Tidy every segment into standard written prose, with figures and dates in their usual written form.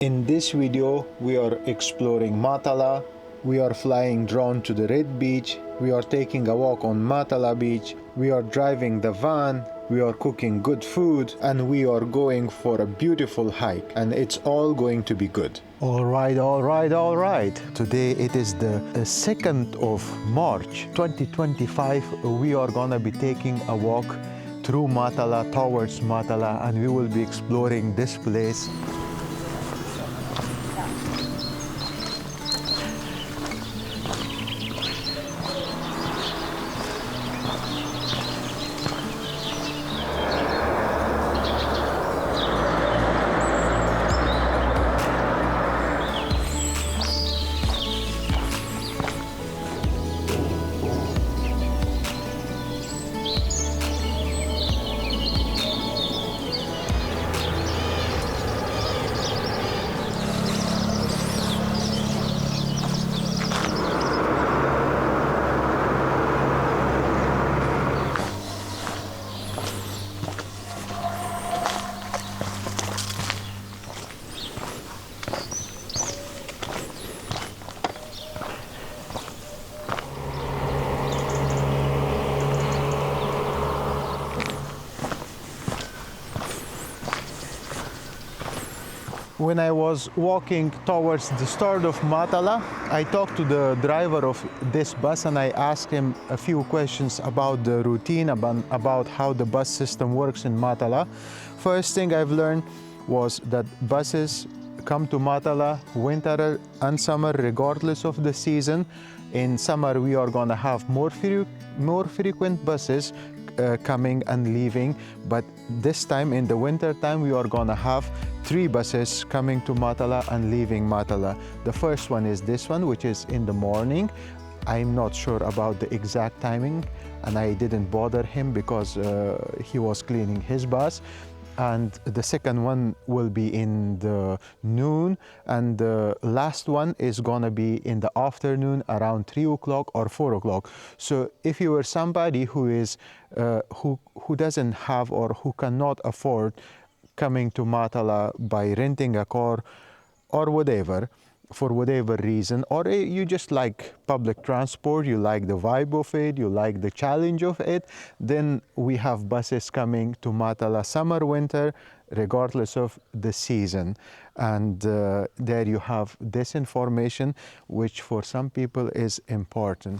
In this video, we are exploring Matala, we are flying drone to the Red Beach, we are taking a walk on Matala Beach, we are driving the van, we are cooking good food, and we are going for a beautiful hike, and it's all going to be good. All right. Today it is the 2nd of March 2025. We are gonna be taking a walk through Matala, towards Matala, and we will be exploring this place. When I was walking towards the start of Matala, I talked to the driver of this bus and I asked him a few questions about the routine, about how the bus system works in Matala. First thing I've learned was that buses come to Matala winter and summer regardless of the season. In summer we are going to have more frequent buses coming and leaving, but this time in the winter time we are going to have 3 buses coming to Matala and leaving Matala. The first one is this one, which is in the morning. I'm not sure about the exact timing and I didn't bother him because he was cleaning his bus. And the second one will be in the noon, and the last one is gonna be in the afternoon around 3 o'clock or 4 o'clock. So if you are somebody who is who doesn't have or who cannot afford coming to Matala by renting a car or whatever, for whatever reason, or you just like public transport, you like the vibe of it, you like the challenge of it, then we have buses coming to Matala summer, winter, regardless of the season. And there you have this information, which for some people is important.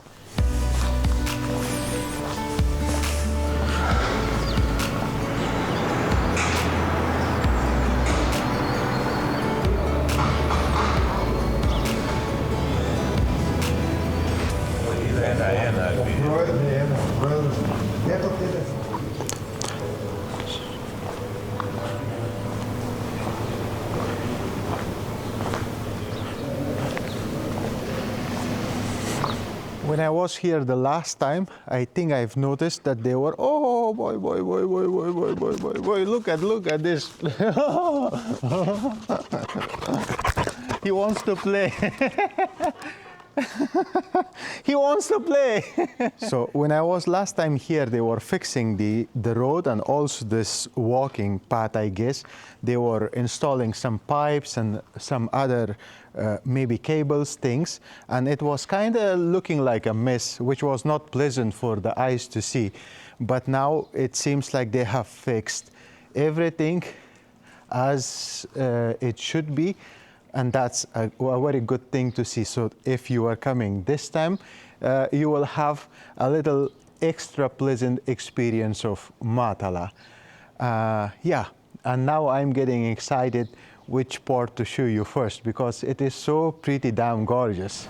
When I was here the last time, I think I've noticed that they were, oh boy, look at this. He wants to play. He wants to play. So when I was last time here, they were fixing the road and also this walking path, I guess. They were installing some pipes and some other maybe cables, things, and it was kind of looking like a mess, which was not pleasant for the eyes to see. But now it seems like they have fixed everything as it should be. And that's a very good thing to see. So if you are coming this time, you will have a little extra pleasant experience of Matala. Yeah, and now I'm getting excited which part to show you first, because it is so pretty damn gorgeous.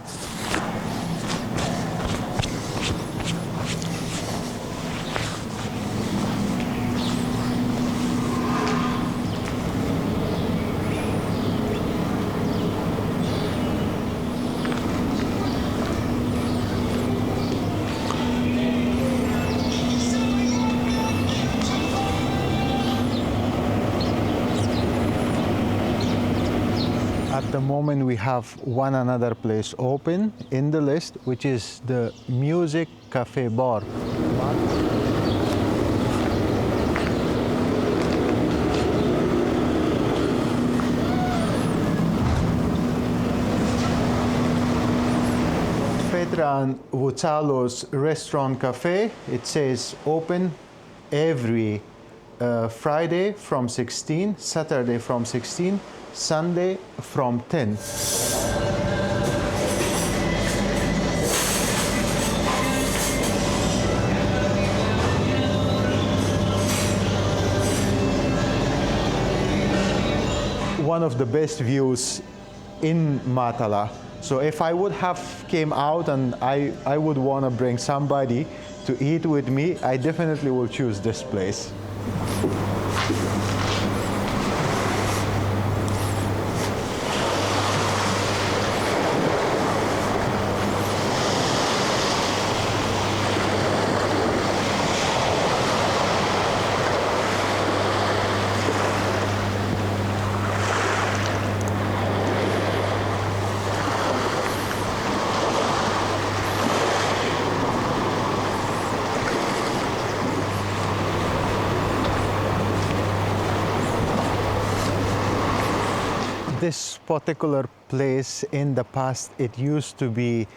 At the moment we have one another place open in the list, which is the Music Cafe Bar. Petra and Vucalo's restaurant cafe. It says open every Friday from 16, Saturday from 16, Sunday from 10. One of the best views in Matala. So if I would have came out and I would want to bring somebody to eat with me, I definitely will choose this place. This particular place in the past, it used to be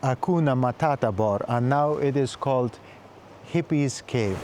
Akuna Matata Bar, and now it is called Hippie's Cave.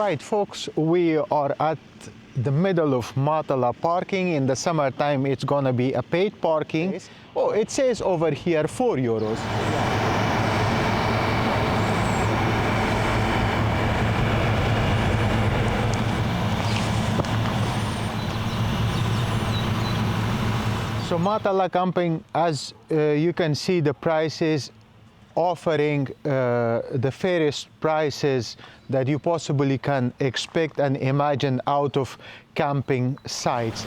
Right, folks, we are at the middle of Matala parking. In the summertime, it's gonna be a paid parking. Yes. Oh, it says over here €4. So Matala camping, as you can see, the prices offering the fairest prices that you possibly can expect and imagine out of camping sites.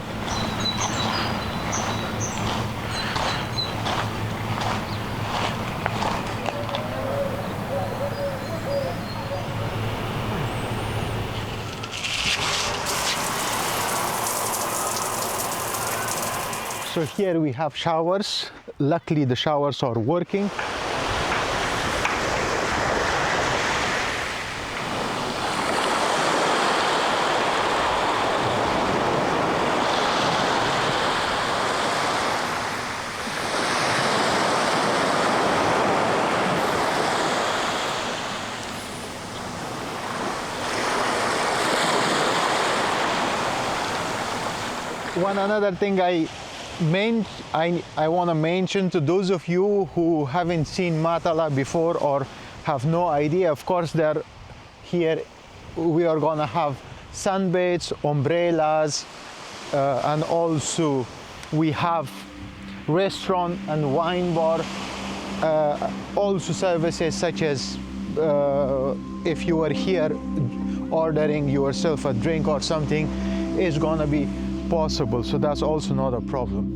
So here we have showers. Luckily the showers are working. Another thing I want to mention to those of you who haven't seen Matala before or have no idea, of course, here we are going to have sunbeds, umbrellas, and also we have restaurant and wine bar, also services such as if you are here ordering yourself a drink or something is going to be possible, so that's also not a problem.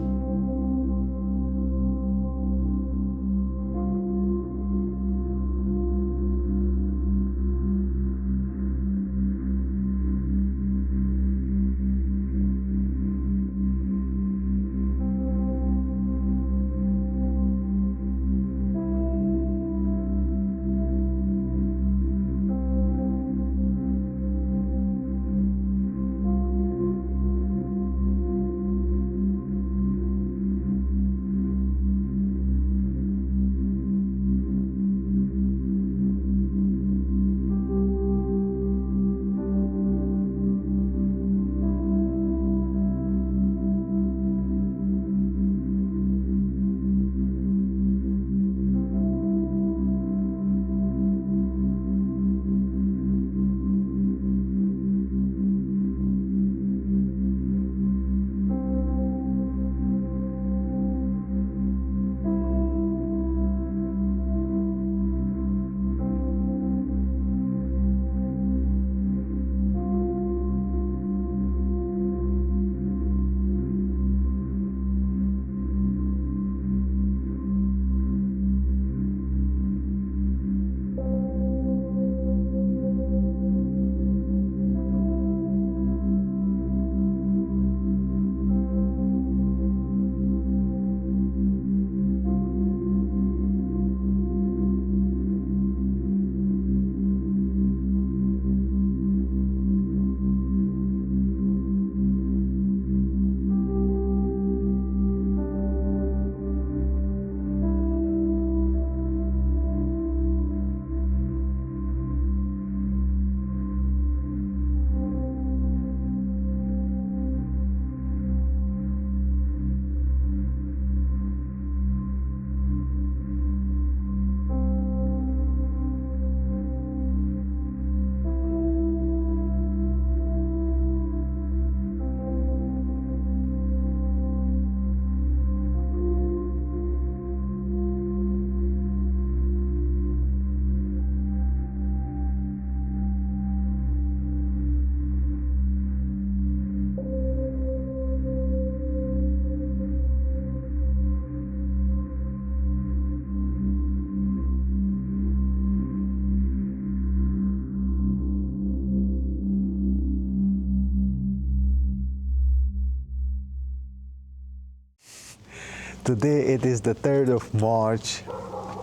Today it is the 3rd of March,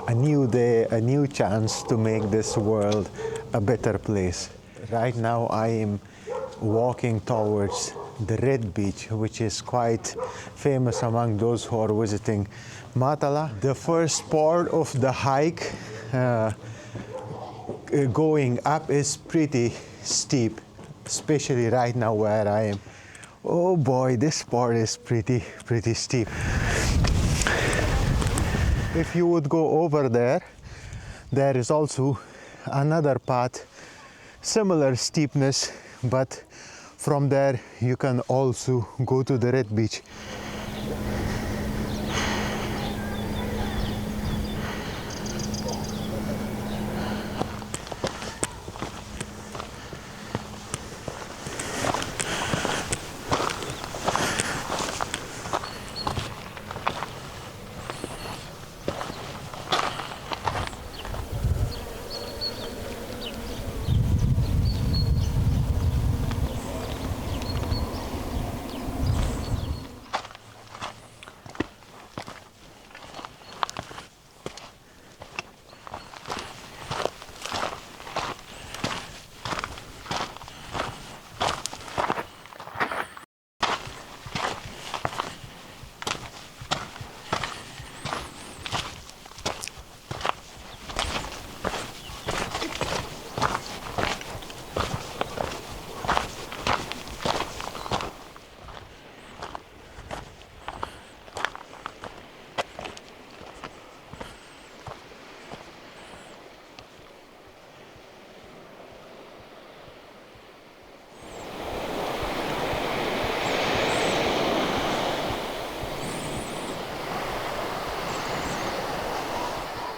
a new day, a new chance to make this world a better place. Right now I am walking towards the Red Beach, which is quite famous among those who are visiting Matala. The first part of the hike going up is pretty steep, especially right now where I am. Oh boy, this part is pretty steep. If you would go over there, there is also another path, similar steepness, but from there you can also go to the Red Beach.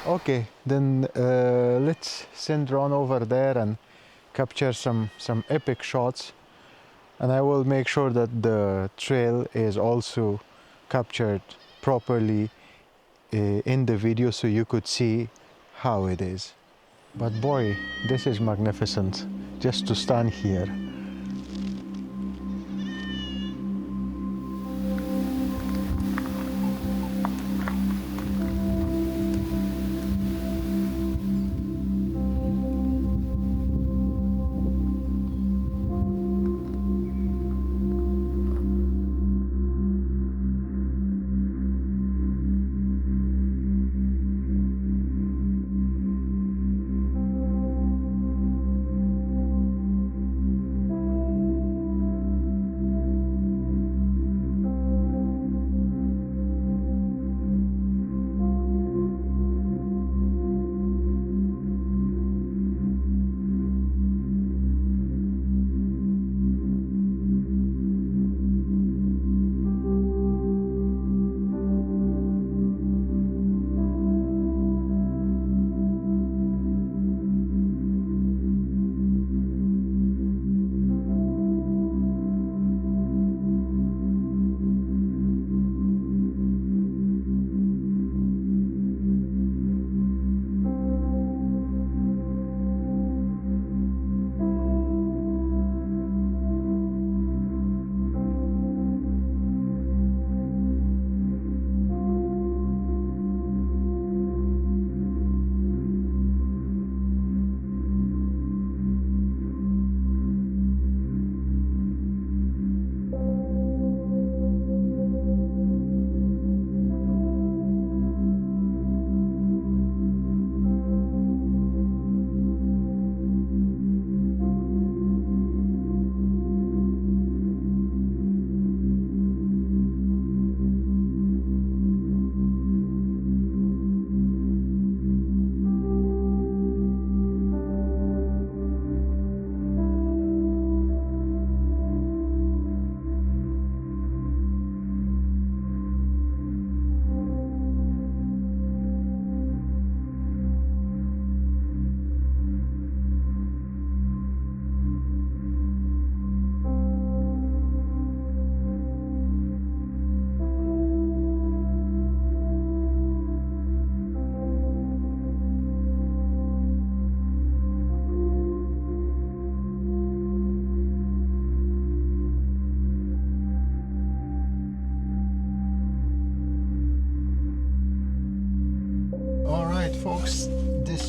Okay, then let's send Ron over there and capture some epic shots, and I will make sure that the trail is also captured properly in the video so you could see how it is. But boy, this is magnificent just to stand here.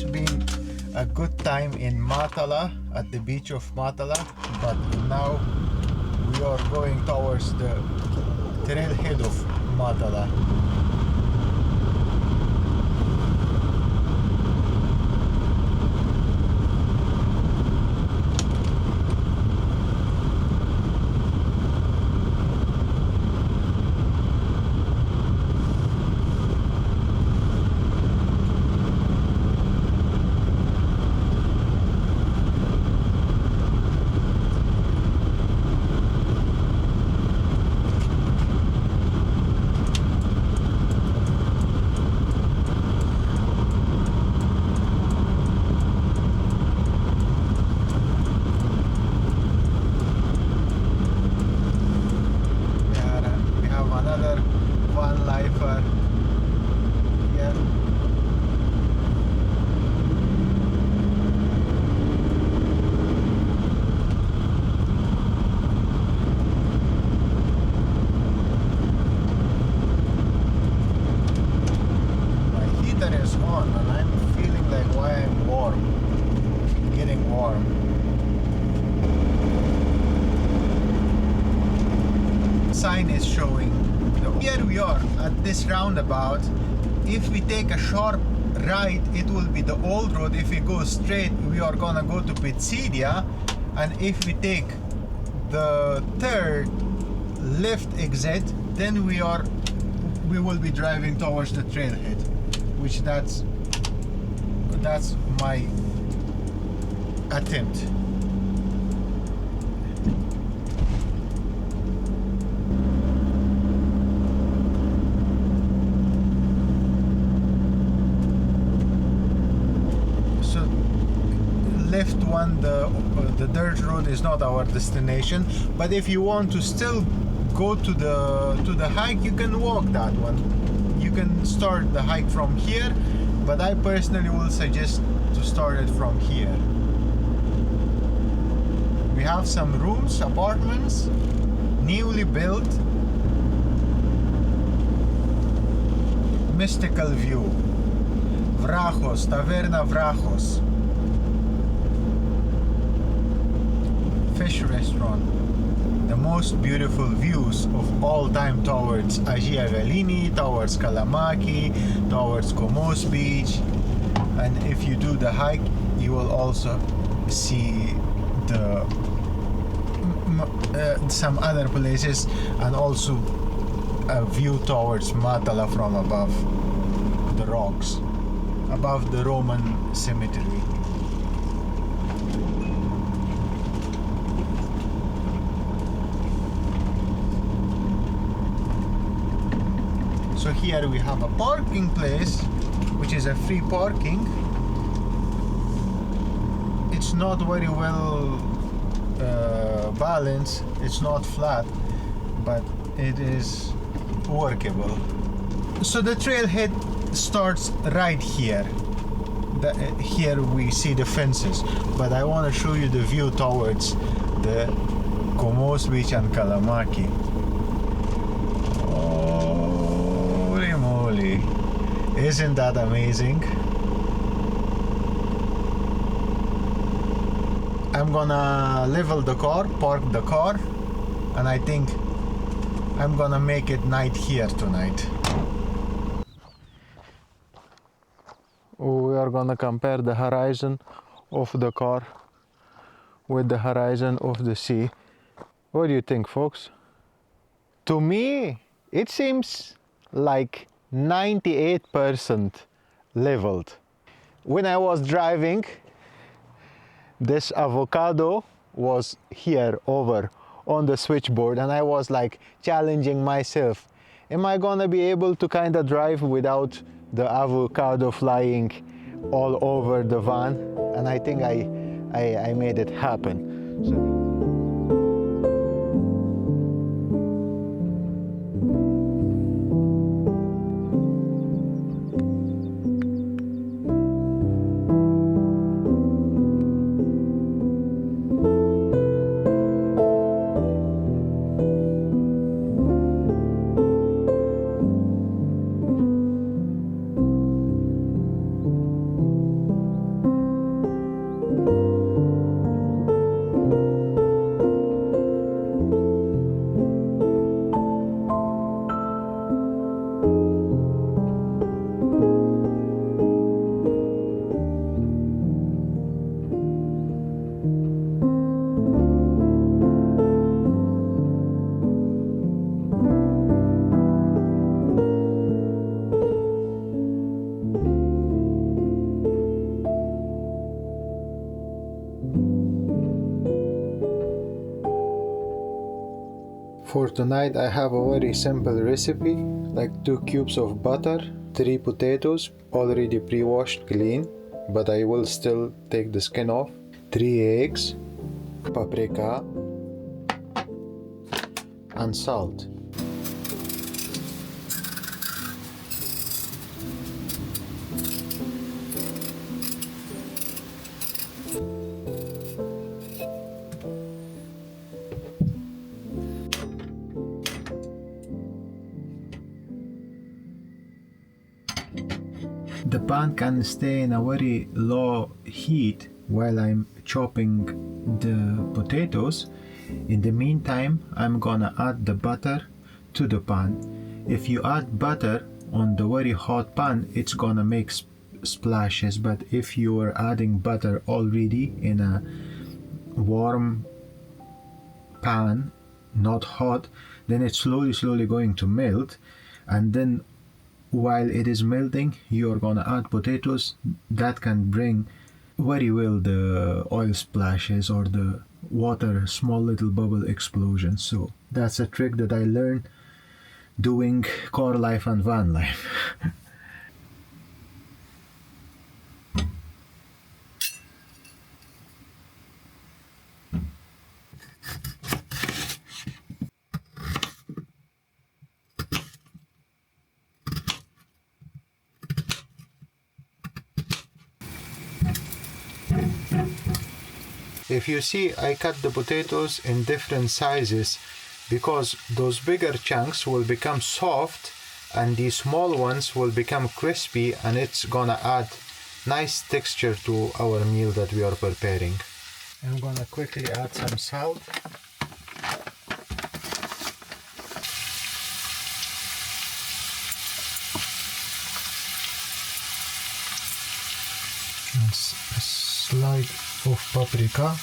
It's been a good time in Matala, at the beach of Matala, but now we are going towards the trailhead of Matala. Another one lifer here. My heater is on and I'm feeling like why I'm warm, getting warm. Sign is showing. Here we are at this roundabout. If we take a sharp right, it will be the old road. If we go straight, we are gonna go to Pitsidia, and if we take the third left exit, then we will be driving towards the trailhead, which that's my attempt. Left one, the dirt road is not our destination, but if you want to still go to the hike, you can walk that one. You can start the hike from here, but I personally will suggest to start it from here. We have some rooms, apartments, newly built, mystical view. Vrachos, Taverna Vrachos. Fish restaurant. The most beautiful views of all time towards Agia Galini, towards Kalamaki, towards Komos Beach, and if you do the hike, you will also see some other places, and also a view towards Matala from above the rocks, above the Roman cemetery. So here we have a parking place, which is a free parking. It's not very well balanced, it's not flat, but it is workable. So the trailhead starts right here. Here we see the fences, but I want to show you the view towards the Komos Beach and Kalamaki. Isn't that amazing? I'm gonna level the car, park the car, and I think I'm gonna make it night here tonight. We are gonna compare the horizon of the car with the horizon of the sea. What do you think, folks? To me, it seems like 98% leveled. When I was driving, this avocado was here over on the switchboard, and I was like challenging myself, am I gonna be able to kind of drive without the avocado flying all over the van? And I think I made it happen. So, For tonight I have a very simple recipe, like 2 cubes of butter, 3 potatoes already pre-washed clean, but I will still take the skin off, 3 eggs, paprika and salt. The pan can stay in a very low heat while I'm chopping the potatoes. In the meantime, I'm gonna add the butter to the pan. If you add butter on the very hot pan, it's gonna make splashes, but if you are adding butter already in a warm pan, not hot, then it's slowly going to melt, and then while it is melting you're gonna add potatoes. That can bring very well the oil splashes or the water small little bubble explosions. So that's a trick that I learned doing car life and van life. If you see, I cut the potatoes in different sizes because those bigger chunks will become soft and the small ones will become crispy, and it's gonna add nice texture to our meal that we are preparing. I'm gonna quickly add some salt. And a slide of paprika.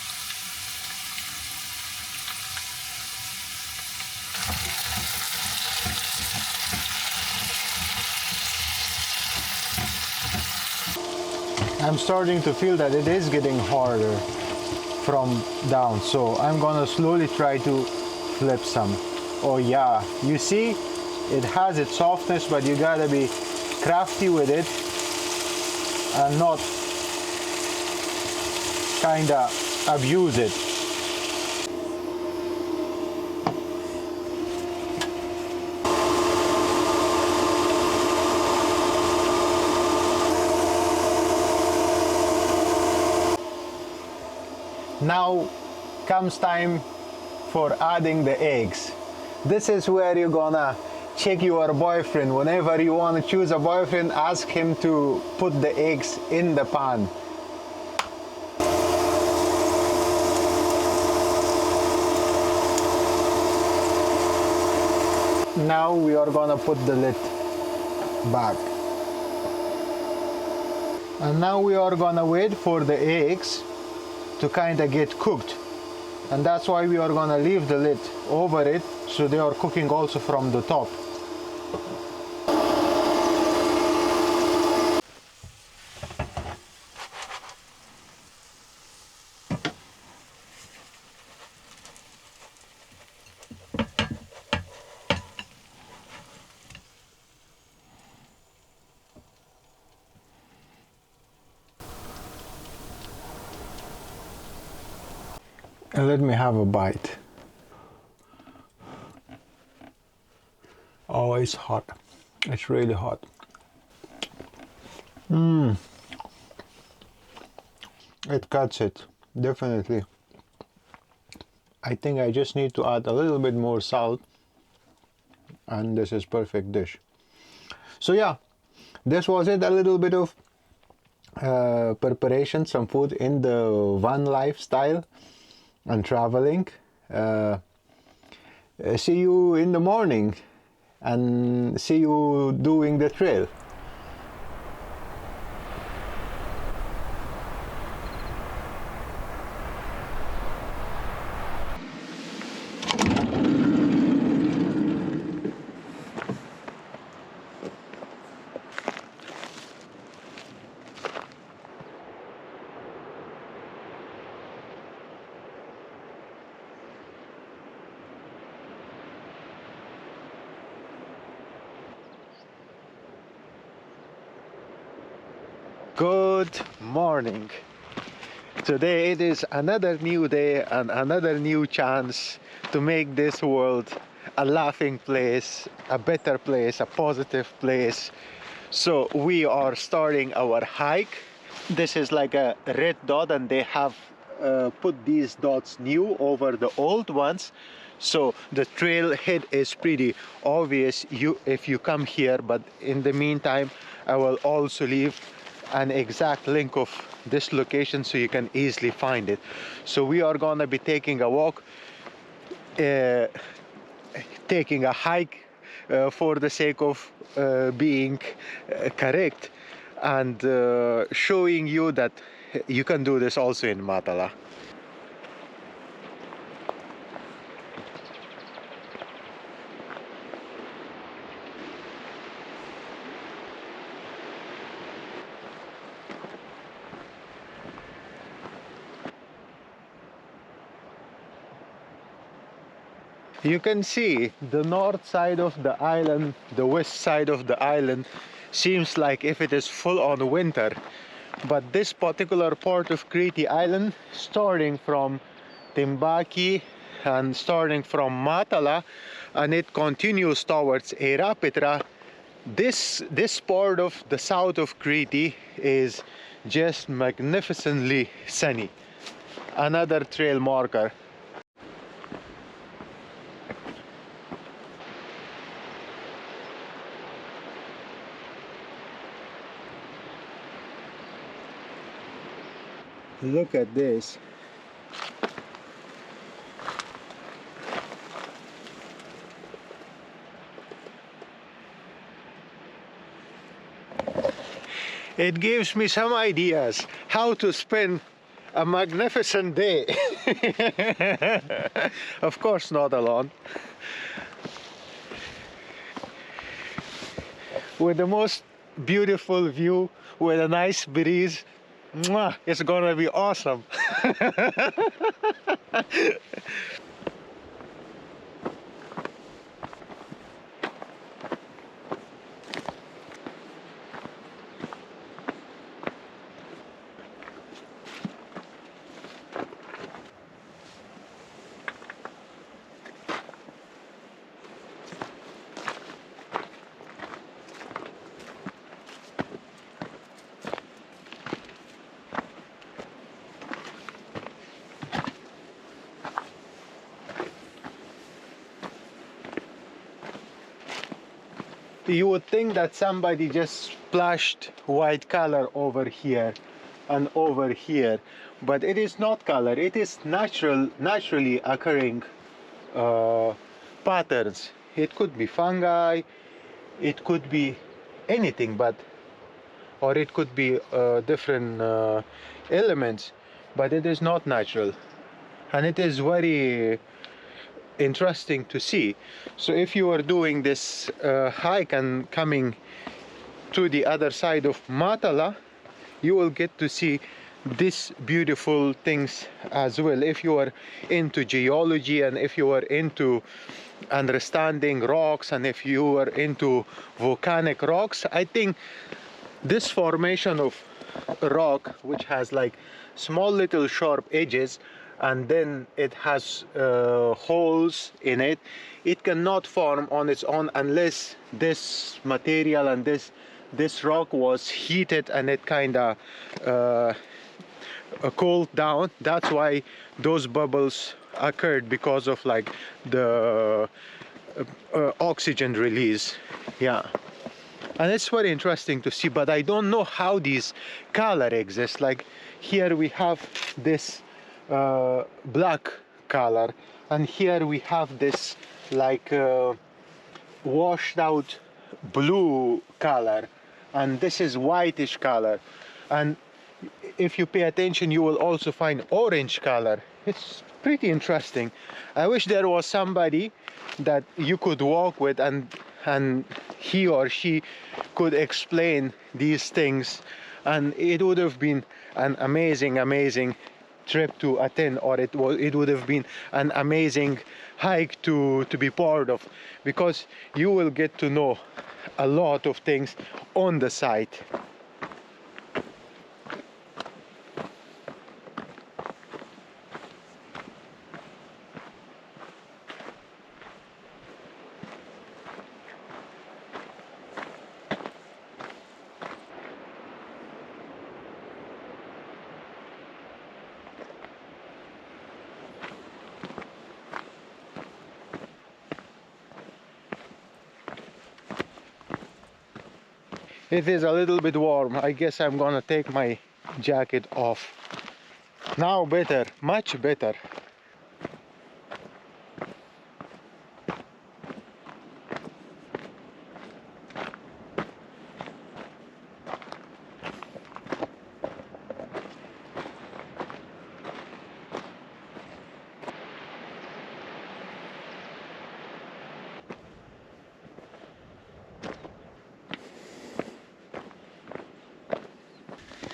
I'm starting to feel that it is getting harder from down, so I'm gonna slowly try to flip some. Oh yeah, you see, it has its softness, but you gotta be crafty with it and not kinda abuse it. Now comes time for adding the eggs. This is where you're gonna check your boyfriend. Whenever you want to choose a boyfriend, ask him to put the eggs in the pan. Now we are gonna put the lid back. And now we are gonna wait for the eggs to kind of get cooked, and that's why we are gonna leave the lid over it so they are cooking also from the top. And let me have a bite. Oh, it's hot. It's really hot. It cuts it, definitely. I think I just need to add a little bit more salt, and this is perfect dish. So yeah, this was it. A little bit of preparation, some food in the van lifestyle and traveling. See you in the morning and see you doing the trail. Good morning. Today it is another new day and another new chance to make this world a laughing place, a better place, a positive place. So we are starting our hike. This is like a red dot, and they have put these dots new over the old ones. So the trailhead is pretty obvious if you come here, but in the meantime I will also leave an exact link of this location so you can easily find it. So we are gonna be taking a walk, taking a hike for the sake of being correct, and showing you that you can do this also in Matala. You can see the north side of the island, the west side of the island seems like if it is full on winter. But this particular part of Crete Island, starting from Timbaki and starting from Matala, and it continues towards Erapitra, this part of the south of Crete is just magnificently sunny. Another trail marker. Look at this. It gives me some ideas how to spend a magnificent day. Of course, not alone. With the most beautiful view, with a nice breeze. Mwah, it's gonna be awesome. You would think that somebody just splashed white color over here and over here, but it is not color, it is naturally occurring patterns. It could be fungi, it could be anything, but or it could be different elements, but it is not natural, and it is very interesting to see. So if you are doing this hike and coming to the other side of Matala, you will get to see these beautiful things as well. If you are into geology, and if you are into understanding rocks, and if you are into volcanic rocks, I think this formation of rock, which has like small little sharp edges, and then it has holes in it, it cannot form on its own unless this material and this rock was heated and it kind of cooled down. That's why those bubbles occurred, because of like the oxygen release. Yeah, and it's very interesting to see, but I don't know how these color exist. Like here we have this black color, and here we have this like washed out blue color, and this is whitish color, and if you pay attention you will also find orange color. It's pretty interesting. I wish there was somebody that you could walk with, and he or she could explain these things, and it would have been an amazing trip to attend, or it would have been an amazing hike to be part of, because you will get to know a lot of things on the site. It is a little bit warm. I guess I'm gonna take my jacket off. Now better, much better.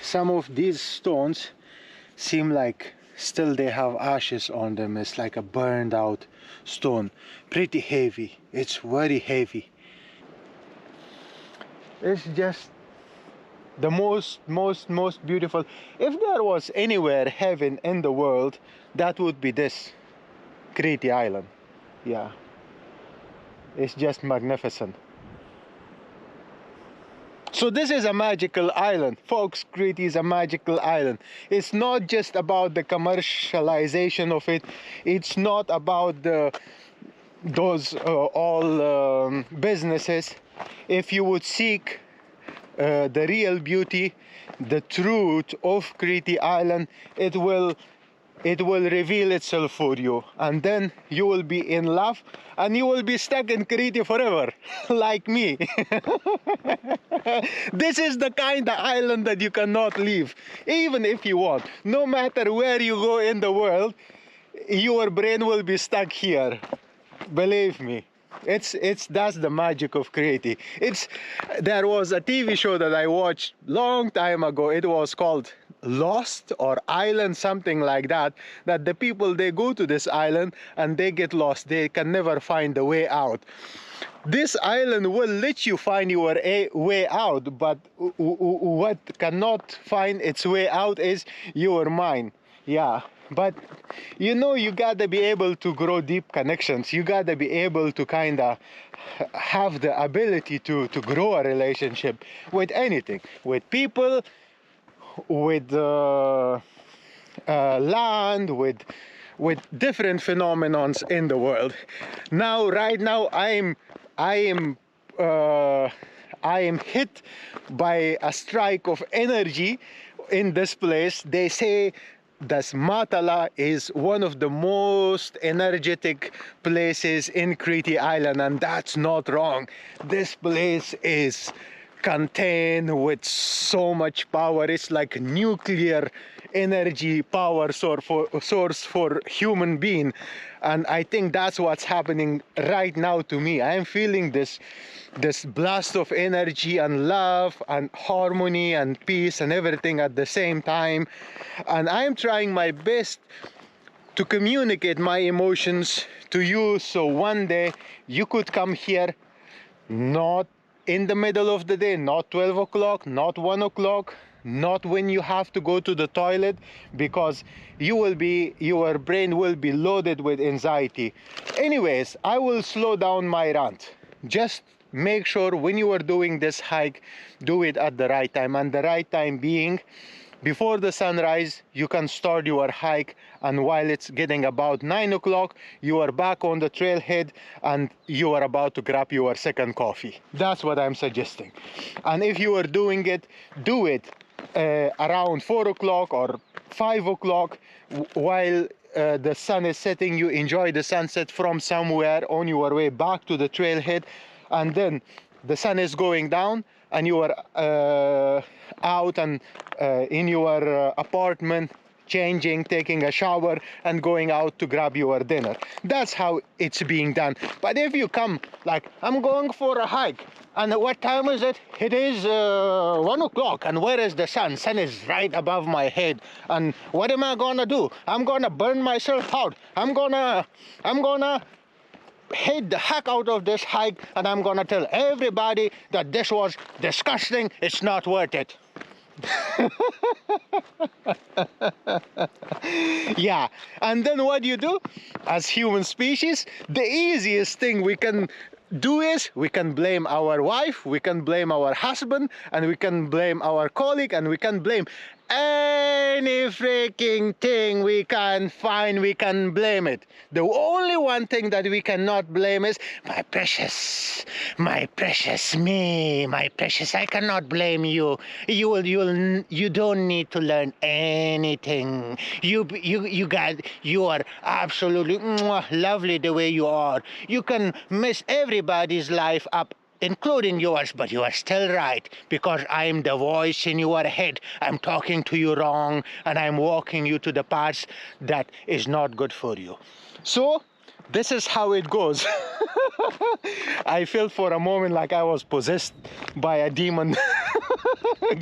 Some of these stones seem like still they have ashes on them. It's like a burned out stone. Pretty heavy. It's very heavy. It's just the most beautiful. If there was anywhere heaven in the world, that would be this Crete island. Yeah, it's just magnificent. So this is a magical island, folks. Crete is a magical island. It's not just about the commercialization of it. It's not about those all businesses. If you would seek the real beauty, the truth of Crete island, it will reveal itself for you, and then you will be in love and you will be stuck in Crete forever like me. This is the kind of island that you cannot leave, even if you want. No matter where you go in the world, your brain will be stuck here. Believe me. That's the magic of Crete. There was a TV show that I watched long time ago. It was called Lost or Island, something like that. That the people, they go to this island and they get lost. They can never find the way out. This island will let you find your way out, but what cannot find its way out is your mind. Yeah, but you know, you gotta be able to grow deep connections. You gotta be able to kind of have the ability to grow a relationship with anything, with people, with land, with different phenomenons in the world. Now, right now, I am hit by a strike of energy in this place. They say that Matala is one of the most energetic places in Crete Island, and that's not wrong. This place is contained with so much power. It's like nuclear energy power source for human being, and I think that's what's happening right now to me. I am feeling this blast of energy and love and harmony and peace and everything at the same time, and I'm trying my best to communicate my emotions to you, so one day you could come here, not in the middle of the day, not 12 o'clock, not 1 o'clock, not when you have to go to the toilet, because your brain will be loaded with anxiety. Anyways, I will slow down my rant. Just make sure when you are doing this hike, do it at the right time, and the right time being before the sunrise. You can start your hike, and while it's getting about 9 o'clock, you are back on the trailhead and you are about to grab your second coffee. That's what I'm suggesting. And if you are doing it, do it around 4 o'clock or 5 o'clock while the sun is setting. You enjoy the sunset from somewhere on your way back to the trailhead, and then the sun is going down and you are out and in your apartment, changing, taking a shower, and going out to grab your dinner. That's how it's being done. But if you come like, I'm going for a hike, and what time is it? It is 1 o'clock, and where is the sun? Sun is right above my head, and what am I gonna do? I'm gonna burn myself out. I'm gonna hate the heck out of this hike, and I'm gonna tell everybody that this was disgusting. It's not worth it. Yeah, and then what do you do as human species? The easiest thing we can do is we can blame our wife, we can blame our husband, and we can blame our colleague, and we can blame any freaking thing we can find, we can blame it. The only one thing that we cannot blame is my precious me, my precious. I cannot blame you. You don't need to learn anything. You are absolutely lovely the way you are. You can mess everybody's life up, including yours, but you are still right, because I'm the voice in your head. I'm talking to you wrong, and I'm walking you to the paths that is not good for you. So this is how it goes. I felt for a moment like I was possessed by a demon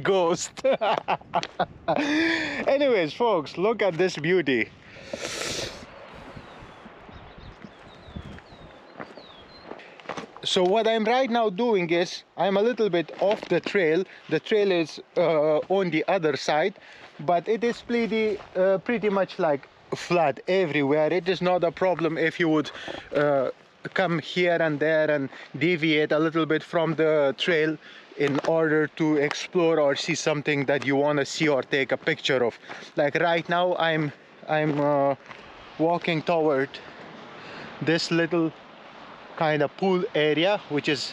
ghost. Anyways, folks, look at this beauty. So what I'm right now doing is I'm a little bit off the trail. The trail is on the other side, but it is pretty much like flat everywhere. It is not a problem if you would come here and there and deviate a little bit from the trail in order to explore or see something that you want to see or take a picture of. Like right now I'm walking toward this little kind of pool area, which is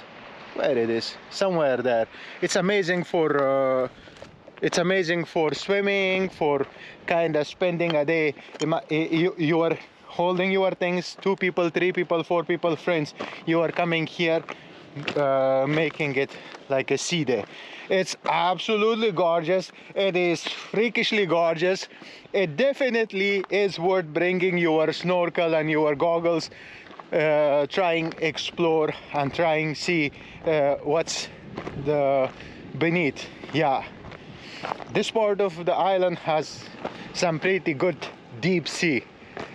where it is, somewhere there. It's amazing for swimming, for kind of spending a day. You are holding your things, 2 people, 3 people, 4 people, friends. You are coming here, making it like a sea day. It's absolutely gorgeous. It is freakishly gorgeous. It definitely is worth bringing your snorkel and your goggles, trying explore and trying see what's the beneath. Yeah, this part of the island has some pretty good deep sea.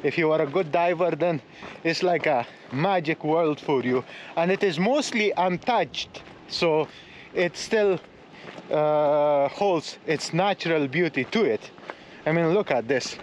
If you are a good diver, then it's like a magic world for you, and it is mostly untouched, so it still holds its natural beauty to it. I mean, look at this.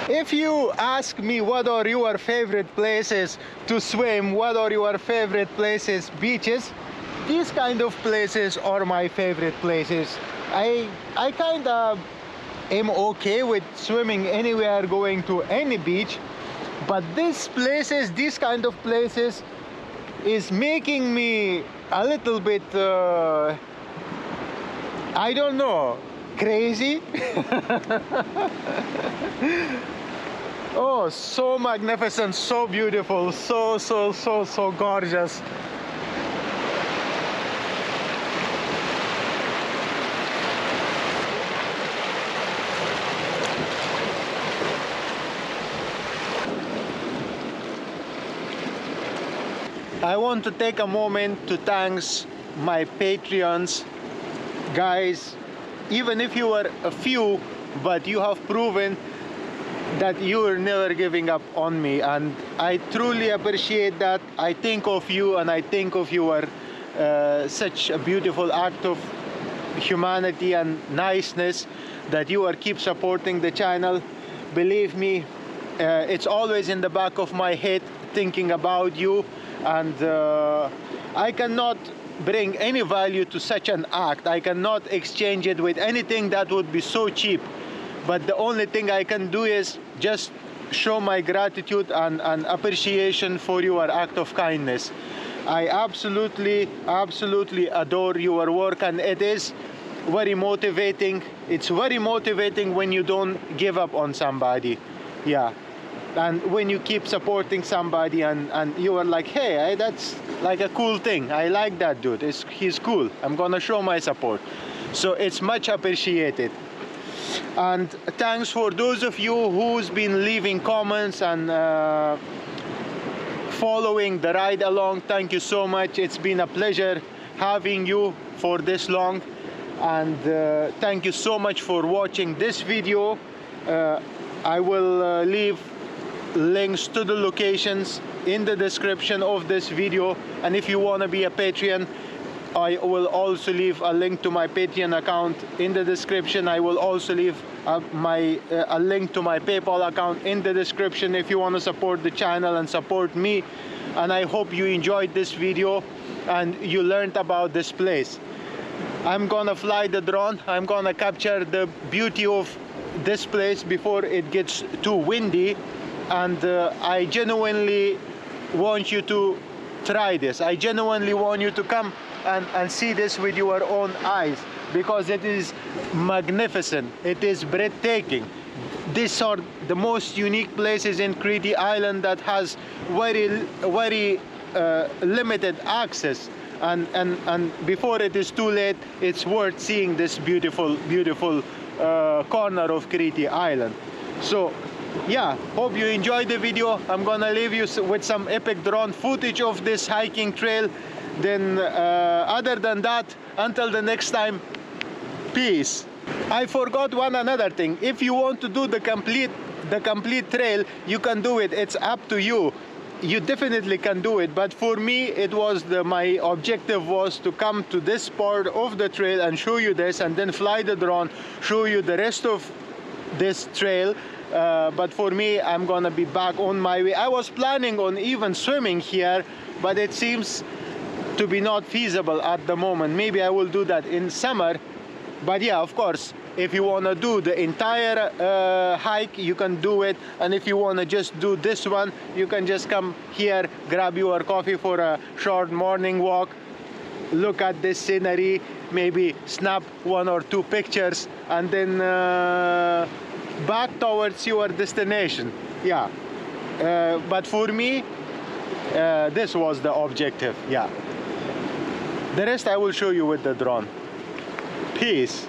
If you ask me what are your favorite places to swim, what are your favorite places, beaches, these kind of places are my favorite places. I kind of am okay with swimming anywhere, going to any beach, but these kind of places is making me a little bit, I don't know, crazy. Oh, so magnificent, so beautiful, so gorgeous. I want to take a moment to thank my Patreons. Guys, even if you are a few, but you have proven that you are never giving up on me, and I truly appreciate that. I think of you, and I think of your such a beautiful act of humanity and niceness that you are keep supporting the channel. Believe me, it's always in the back of my head thinking about you, and I cannot bring any value to such an act. I cannot exchange it with anything that would be so cheap. But the only thing I can do is just show my gratitude and appreciation for your act of kindness. I absolutely adore your work, and it is very motivating. It's very motivating when you don't give up on somebody. Yeah. And when you keep supporting somebody and you are like, hey, that's like a cool thing. I like that dude. He's cool. I'm gonna show my support. So it's much appreciated. And thanks for those of you who's been leaving comments and following the ride along. Thank you so much. It's been a pleasure having you for this long, and thank you so much for watching this video. I will leave links to the locations in the description of this video, and if you want to be a Patreon, I will also leave a link to my Patreon account in the description. I will also leave a link to my PayPal account in the description if you want to support the channel and support me. And I hope you enjoyed this video and you learned about this place. I'm gonna fly the drone. I'm gonna capture the beauty of this place before it gets too windy, and I genuinely want you to try this. I genuinely want you to come and see this with your own eyes, because it is magnificent. It is breathtaking. These are the most unique places in Crete Island that has very limited access, and before it is too late, it's worth seeing this beautiful corner of Crete Island. So yeah, hope you enjoyed the video. I'm gonna leave you with some epic drone footage of this hiking trail. Then other than that, until the next time, peace. I forgot another thing. If you want to do the complete trail, you can do it. It's up to you. You definitely can do it, but for me it was my objective was to come to this part of the trail and show you this, and then fly the drone, show you the rest of this trail. But for me, I'm gonna be back on my way. I was planning on even swimming here, but it seems to be not feasible at the moment. Maybe I will do that in summer. But yeah, of course, if you want to do the entire hike, you can do it. And if you want to just do this one, you can just come here, grab your coffee for a short morning walk, look at this scenery, maybe snap 1 or 2 pictures, and then back towards your destination. Yeah, but for me, this was the objective. Yeah, the rest I will show you with the drone. Peace.